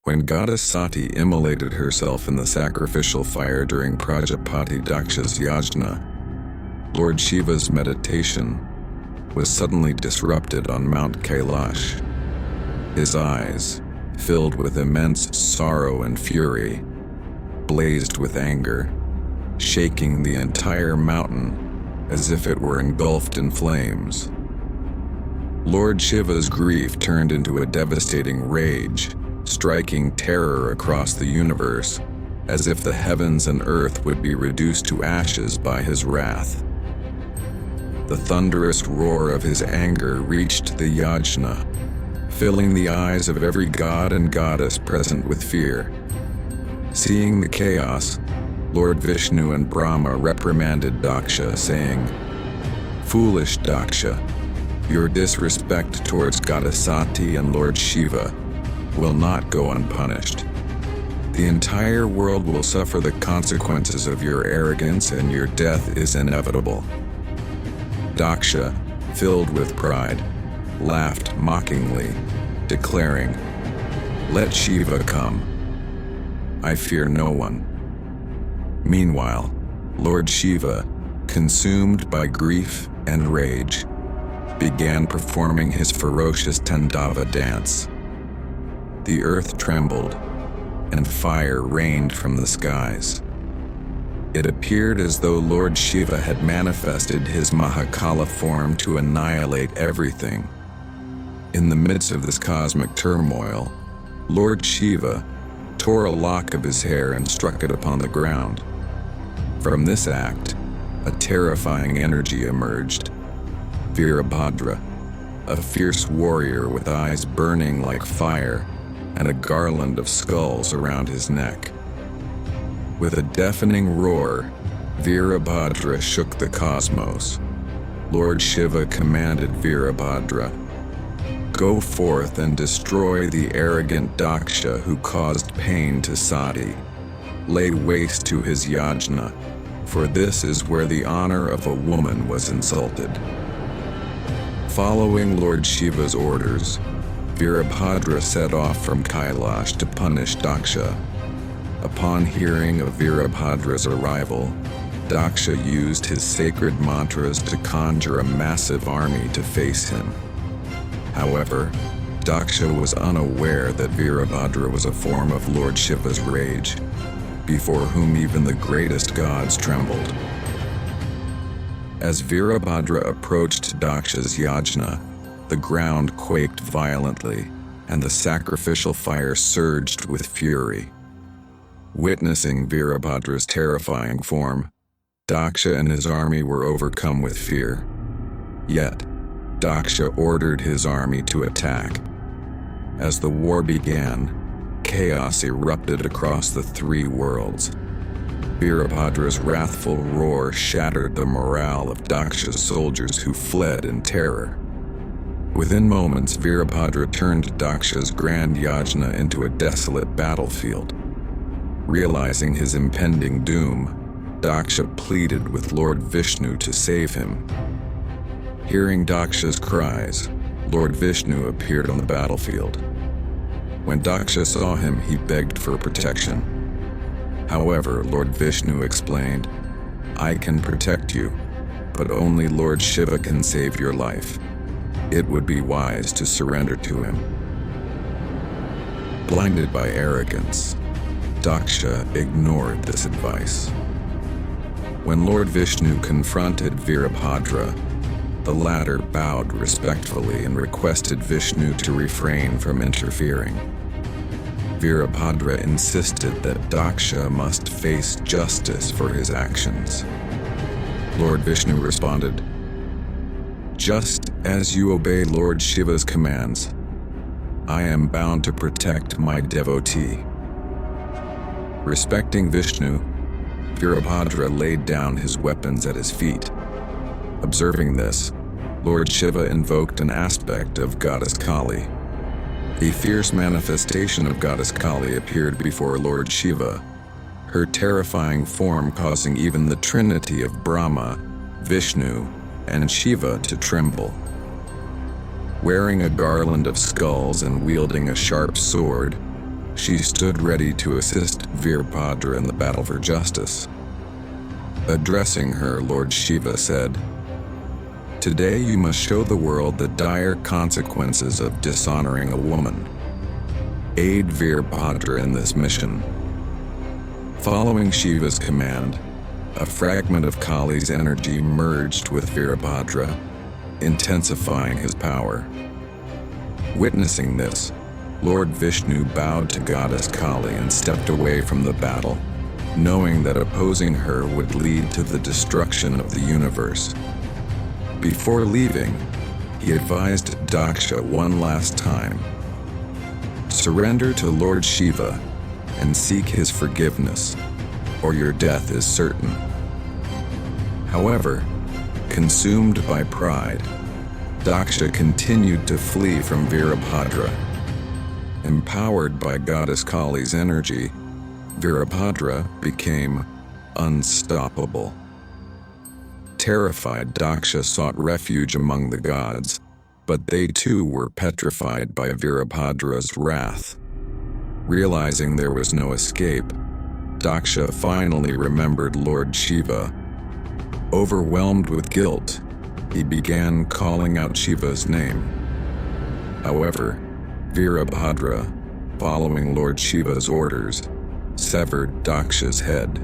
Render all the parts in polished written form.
When goddess Sati immolated herself in the sacrificial fire during Prajapati Daksha's Yajna, Lord Shiva's meditation was suddenly disrupted on Mount Kailash. His eyes, filled with immense sorrow and fury, blazed with anger, shaking the entire mountain as if it were engulfed in flames. Lord Shiva's grief turned into a devastating rage, striking terror across the universe, as if the heavens and earth would be reduced to ashes by his wrath. The thunderous roar of his anger reached the Yajna, filling the eyes of every god and goddess present with fear. Seeing the chaos, Lord Vishnu and Brahma reprimanded Daksha, saying, "Foolish Daksha, your disrespect towards goddess Sati and Lord Shiva will not go unpunished. The entire world will suffer the consequences of your arrogance, and your death is inevitable." Daksha, filled with pride, laughed mockingly, declaring, "Let Shiva come. I fear no one." Meanwhile, Lord Shiva, consumed by grief and rage, began performing his ferocious Tandava dance. The earth trembled, and fire rained from the skies. It appeared as though Lord Shiva had manifested his Mahakala form to annihilate everything. In the midst of this cosmic turmoil, Lord Shiva tore a lock of his hair and struck it upon the ground. From this act, a terrifying energy emerged. Virabhadra, a fierce warrior with eyes burning like fire and a garland of skulls around his neck. With a deafening roar, Virabhadra shook the cosmos. Lord Shiva commanded Virabhadra, "Go forth and destroy the arrogant Daksha who caused pain to Sati. Lay waste to his Yajna, for this is where the honor of a woman was insulted." Following Lord Shiva's orders, Virabhadra set off from Kailash to punish Daksha. Upon hearing of Virabhadra's arrival, Daksha used his sacred mantras to conjure a massive army to face him. However, Daksha was unaware that Virabhadra was a form of Lord Shiva's rage, before whom even the greatest gods trembled. As Virabhadra approached Daksha's Yajna, the ground quaked violently, and the sacrificial fire surged with fury. Witnessing Virabhadra's terrifying form, Daksha and his army were overcome with fear. Yet, Daksha ordered his army to attack. As the war began, chaos erupted across the three worlds. Virabhadra's wrathful roar shattered the morale of Daksha's soldiers, who fled in terror. Within moments, Virabhadra turned Daksha's grand Yajna into a desolate battlefield. Realizing his impending doom, Daksha pleaded with Lord Vishnu to save him. Hearing Daksha's cries, Lord Vishnu appeared on the battlefield. When Daksha saw him, he begged for protection. However, Lord Vishnu explained, "I can protect you, but only Lord Shiva can save your life. It would be wise to surrender to him." Blinded by arrogance, Daksha ignored this advice. When Lord Vishnu confronted Virabhadra, the latter bowed respectfully and requested Vishnu to refrain from interfering. Virabhadra insisted that Daksha must face justice for his actions. Lord Vishnu responded, "Just as you obey Lord Shiva's commands, I am bound to protect my devotee." Respecting Vishnu, Virabhadra laid down his weapons at his feet. Observing this, Lord Shiva invoked an aspect of Goddess Kali. A fierce manifestation of Goddess Kali appeared before Lord Shiva, her terrifying form causing even the trinity of Brahma, Vishnu, and Shiva to tremble. Wearing a garland of skulls and wielding a sharp sword, she stood ready to assist Virabhadra in the battle for justice. Addressing her, Lord Shiva said, "Today you must show the world the dire consequences of dishonoring a woman. Aid Virabhadra in this mission." Following Shiva's command, a fragment of Kali's energy merged with Virabhadra, intensifying his power. Witnessing this, Lord Vishnu bowed to Goddess Kali and stepped away from the battle, knowing that opposing her would lead to the destruction of the universe. Before leaving, he advised Daksha one last time, "Surrender to Lord Shiva and seek his forgiveness, or your death is certain." However, consumed by pride, Daksha continued to flee from Virabhadra. Empowered by Goddess Kali's energy, Virabhadra became unstoppable. Terrified, Daksha sought refuge among the gods, but they too were petrified by Virabhadra's wrath. Realizing there was no escape, Daksha finally remembered Lord Shiva. Overwhelmed with guilt, he began calling out Shiva's name. However, Virabhadra, following Lord Shiva's orders, severed Daksha's head,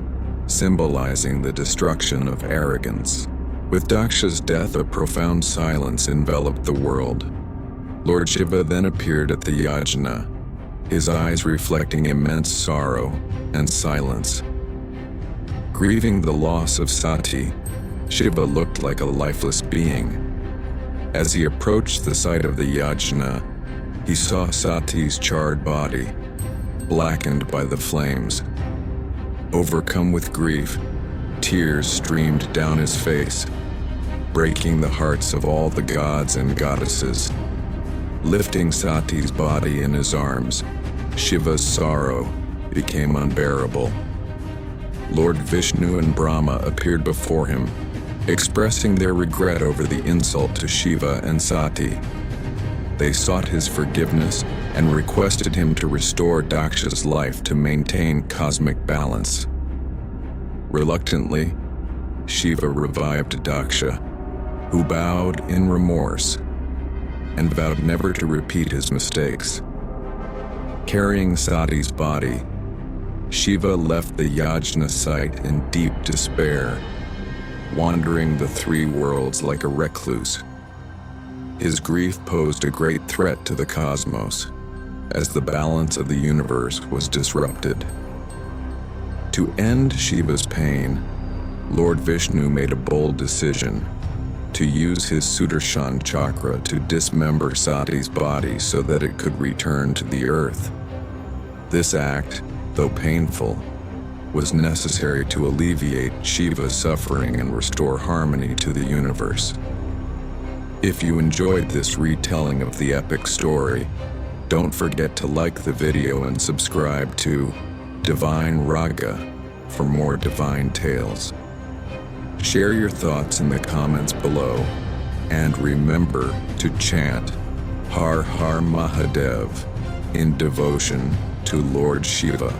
symbolizing the destruction of arrogance. With Daksha's death, a profound silence enveloped the world. Lord Shiva then appeared at the Yajna, his eyes reflecting immense sorrow and silence. Grieving the loss of Sati, Shiva looked like a lifeless being. As he approached the site of the Yajna, he saw Sati's charred body, blackened by the flames. Overcome with grief, tears streamed down his face, breaking the hearts of all the gods and goddesses. Lifting Sati's body in his arms, Shiva's sorrow became unbearable. Lord Vishnu and Brahma appeared before him, expressing their regret over the insult to Shiva and Sati. They sought his forgiveness and requested him to restore Daksha's life to maintain cosmic balance. Reluctantly, Shiva revived Daksha, who bowed in remorse and vowed never to repeat his mistakes. Carrying Sati's body, Shiva left the Yajna site in deep despair, wandering the three worlds like a recluse. His grief posed a great threat to the cosmos, as the balance of the universe was disrupted. To end Shiva's pain, Lord Vishnu made a bold decision to use his Sudarshan chakra to dismember Sati's body so that it could return to the earth. This act, though painful, was necessary to alleviate Shiva's suffering and restore harmony to the universe. If you enjoyed this retelling of the epic story, don't forget to like the video and subscribe to Divine Raga for more divine tales. Share your thoughts in the comments below, and remember to chant Har Har Mahadev in devotion to Lord Shiva.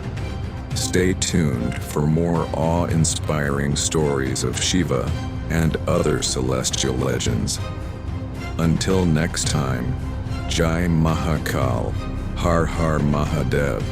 Stay tuned for more awe-inspiring stories of Shiva and other celestial legends. Until next time, Jai Mahakal, Har Har Mahadev.